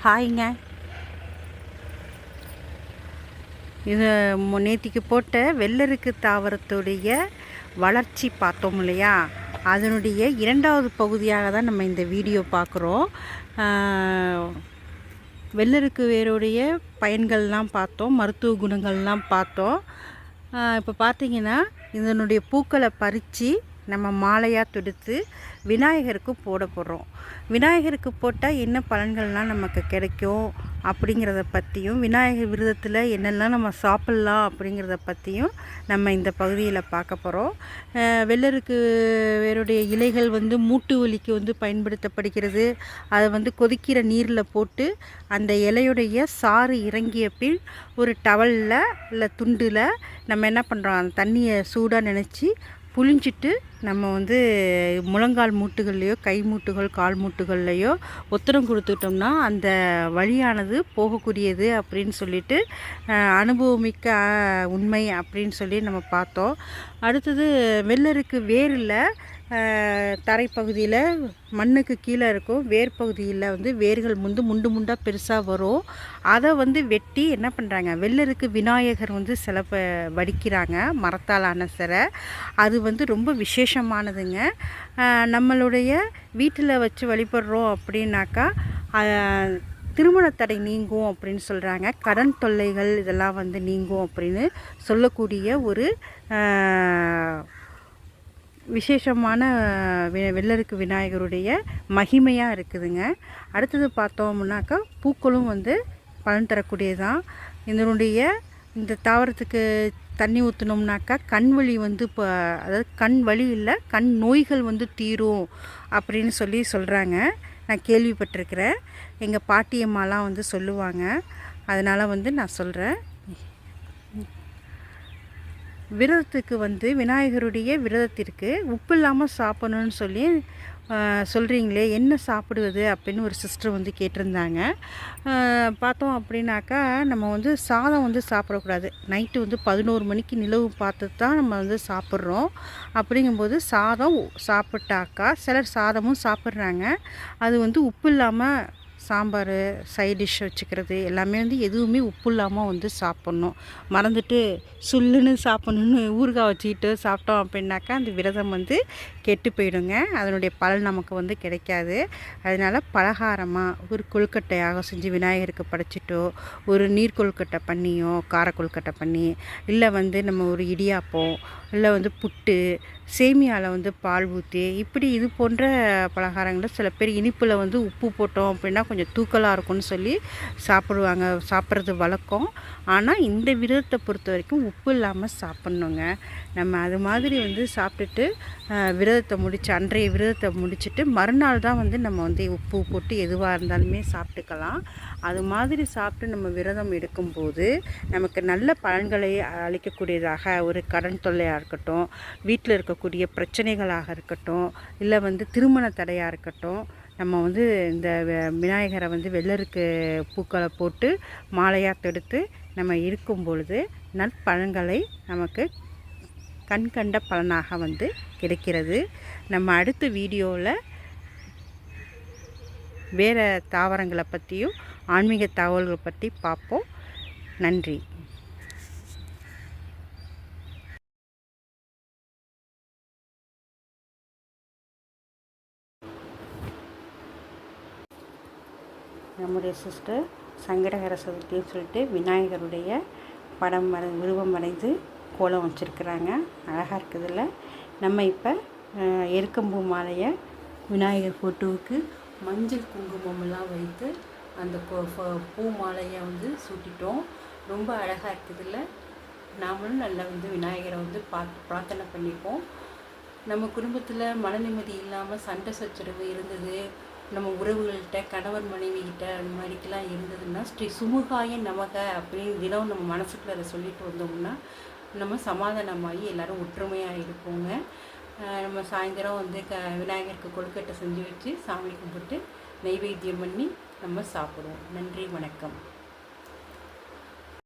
ஹாய்ங்க. இது நேத்திக்கு போட்ட வெள்ளருக்கு தாவரத்துடைய வளர்ச்சி பார்த்தோம் இல்லையா, அதனுடைய இரண்டாவது பகுதியாக தான் நம்ம இந்த வீடியோ பார்க்குறோம். வெள்ளருக்கு வேருடைய பயன்கள்லாம் பார்த்தோம், மருத்துவ குணங்கள்லாம் பார்த்தோம். இப்போ பார்த்திங்கன்னா இதனுடைய பூக்களை பறித்து நம்ம மாலையாக தொடுத்து விநாயகருக்கு போட போடுறோம். விநாயகருக்கு போட்டால் என்ன பலன்கள்லாம் நமக்கு கிடைக்கும் அப்படிங்கிறத பற்றியும், விநாயகர் விரதத்தில் என்னெல்லாம் நம்ம சாப்பிட்லாம் அப்படிங்கிறத பற்றியும் நம்ம இந்த பகுதியில் பார்க்க போகிறோம். வெள்ளருக்கு வேருடைய இலைகள் மூட்டு வலிக்கு பயன்படுத்தப்படுகிறது. அதை கொதிக்கிற நீரில் போட்டு அந்த இலையுடைய சாறு இறங்கிய பின் ஒரு டவலில் இல்லை துண்டில் நம்ம என்ன பண்ணுறோம், அந்த தண்ணியை சூடாக நினச்சி புழிஞ்சிட்டு நம்ம முழங்கால் மூட்டுகள்லையோ, கை மூட்டுகள், கால் மூட்டுகள்லையோ ஒத்தடம் கொடுத்துட்டோம்னா அந்த வலியானது போகக்கூடியது அப்படின்னு சொல்லிட்டு அனுபவமிக்க உண்மை அப்படின்னு சொல்லி நம்ம பார்த்தோம். அடுத்தது வெள்ளருக்கு வேரில் தரைப்பகுதியில் மண்ணுக்கு கீழே இருக்கும், வேர் பகுதியில் வேர்கள் முண்டு முண்டாக பெருசாக வரும். அதை வெட்டி என்ன பண்ணுறாங்க, வெள்ளருக்கு விநாயகர் சிலை வடிக்கிறாங்க, மரத்தாலான சிலை. அது ரொம்ப விசேஷமானதுங்க. நம்மளுடைய வீட்டில் வச்சு வழிபடுறோம் அப்படின்னாக்கா திருமண தடை நீங்கும் அப்படின்னு சொல்கிறாங்க. கடன் தொல்லைகள் இதெல்லாம் நீங்கும் அப்படின்னு சொல்லக்கூடிய ஒரு விசேஷமான வெள்ளருக்கு விநாயகருடைய மகிமையாக இருக்குதுங்க. அடுத்தது பார்த்தோம்னாக்கா பூக்களும் பலன் தரக்கூடியதான். இந்த தாவரத்துக்கு தண்ணி ஊற்றினோம்னாக்கா கண் வலி இப்போ அதாவது கண் வலி இல்லை, கண் நோய்கள் தீரும் அப்படின்னு சொல்கிறாங்க. நான் கேள்விப்பட்டிருக்கிறேன். எங்கள் பாட்டியம்மாலாம் சொல்லுவாங்க. அதனால் நான் சொல்கிறேன். விரதத்துக்கு விநாயகருடைய விரதத்திற்கு உப்பு இல்லாமல் சாப்பிடணும்னு சொல்கிறீங்களே, என்ன சாப்பிடுவது அப்படின்னு ஒரு சிஸ்டர் கேட்டிருந்தாங்க. பார்த்தோம் அப்படின்னாக்கா நம்ம சாதம் சாப்பிடக்கூடாது. நைட்டு 11 மணிக்கு நிலவு பார்த்து தான் நம்ம சாப்பிட்றோம். அப்படிங்கும்போது சாதம் சாப்பிட்டாக்கா சிலர் சாதமும் சாப்பிட்றாங்க. அது உப்பு இல்லாமல் சாம்பார் சைட் டிஷ் வச்சுக்கிறது எல்லாமே எதுவுமே உப்பு இல்லாமல் சாப்பிட்ணும். மறந்துட்டு சுல்லுன்னு சாப்பிட்ணுன்னு ஊறுகாய் வச்சுக்கிட்டு சாப்பிட்டோம் அப்படின்னாக்கா அந்த விரதம் கெட்டு போயிடுங்க. அதனுடைய பலன் நமக்கு கிடைக்காது. அதனால் பலகாரமாக ஒரு கொழுக்கட்டையாக செஞ்சு விநாயகருக்கு படைச்சிட்டோ, ஒரு நீர் கொழுக்கட்டை பண்ணியோ, கார கொழுக்கட்டை பண்ணி, இல்லை நம்ம ஒரு இடியாப்பம், இல்லை புட்டு, சேமியாவில் பால் ஊற்றி, இப்படி இது போன்ற பலகாரங்களை சில பேர் இனிப்பில் உப்பு போட்டோம் அப்படின்னா கொஞ்சம் தூக்கலாக இருக்கும்னு சொல்லி சாப்பிட்றது வழக்கம். ஆனால் இந்த விரதத்தை பொறுத்த வரைக்கும் உப்பு இல்லாமல் சாப்பிட்ணுங்க. நம்ம அது மாதிரி சாப்பிட்டுட்டு விரதத்தை அன்றைய விரதத்தை முடிச்சுட்டு மறுநாள் தான் நம்ம உப்பு போட்டு எதுவாக இருந்தாலுமே சாப்பிட்டுக்கலாம். அது மாதிரி சாப்பிட்டு நம்ம விரதம் எடுக்கும்போது நமக்கு நல்ல பலன்களை அளிக்கக்கூடியதாக, ஒரு கடன் தொல்லையாக இருக்கட்டும், வீட்டில் இருக்கக்கூடிய பிரச்சனைகளாக இருக்கட்டும், இல்லை திருமண தடையாக இருக்கட்டும், நம்ம இந்த விநாயகரை வெள்ளருக்கு பூக்களை போட்டு மாலையாக தொடுத்து நம்ம இருக்கும் பொழுது நற்பலன்களை நமக்கு கண்கண்ட பலனாக கிடைக்கிறது. நம்ம அடுத்த வீடியோவில் வேறு தாவரங்களை பற்றியும் ஆன்மீக தகவல்களை பற்றி பார்ப்போம். நன்றி. நம்முடைய சிஸ்டர் சங்கடகர சதுர்த்தின்னு சொல்லிட்டு விநாயகருடைய படம் உருவம் வரைந்து கோலம் வச்சுருக்குறாங்க. அழகாக இருக்குதுல்ல. நம்ம இப்போ எருக்கம்பூ மாலையை விநாயகர் ஃபோட்டோவுக்கு மஞ்சள் குங்குமம்லாம் வைத்து அந்த பூ மாலையை சூட்டிட்டோம். ரொம்ப அழகாக இருக்குதுல்ல. நாமளும் நல்லா விநாயகரை பார்த்து பிரார்த்தனை பண்ணிப்போம். நம்ம குடும்பத்தில் மன நிம்மதி இல்லாமல் சண்டை சச்சரவு இருந்தது, நம்ம உறவுகள்கிட்ட, கணவன் மனைவிகிட்ட அந்த மாதிரிக்கெல்லாம் இருந்ததுன்னா ஸ்ரீ சுமுகாய நமக அப்படின்னு தினம் நம்ம மனசுக்குள்ள அதை சொல்லிட்டு வந்தோம்னா நம்ம சமாதானமாகி எல்லோரும் ஒற்றுமையாக இருப்போங்க. நம்ம சாயந்தரம் விநாயகருக்கு கொழுக்கட்டை செஞ்சு வச்சு சாமி கும்பிட்டு நைவேத்தியம் பண்ணி நம்ம சாப்பிடுவோம். நன்றி, வணக்கம்.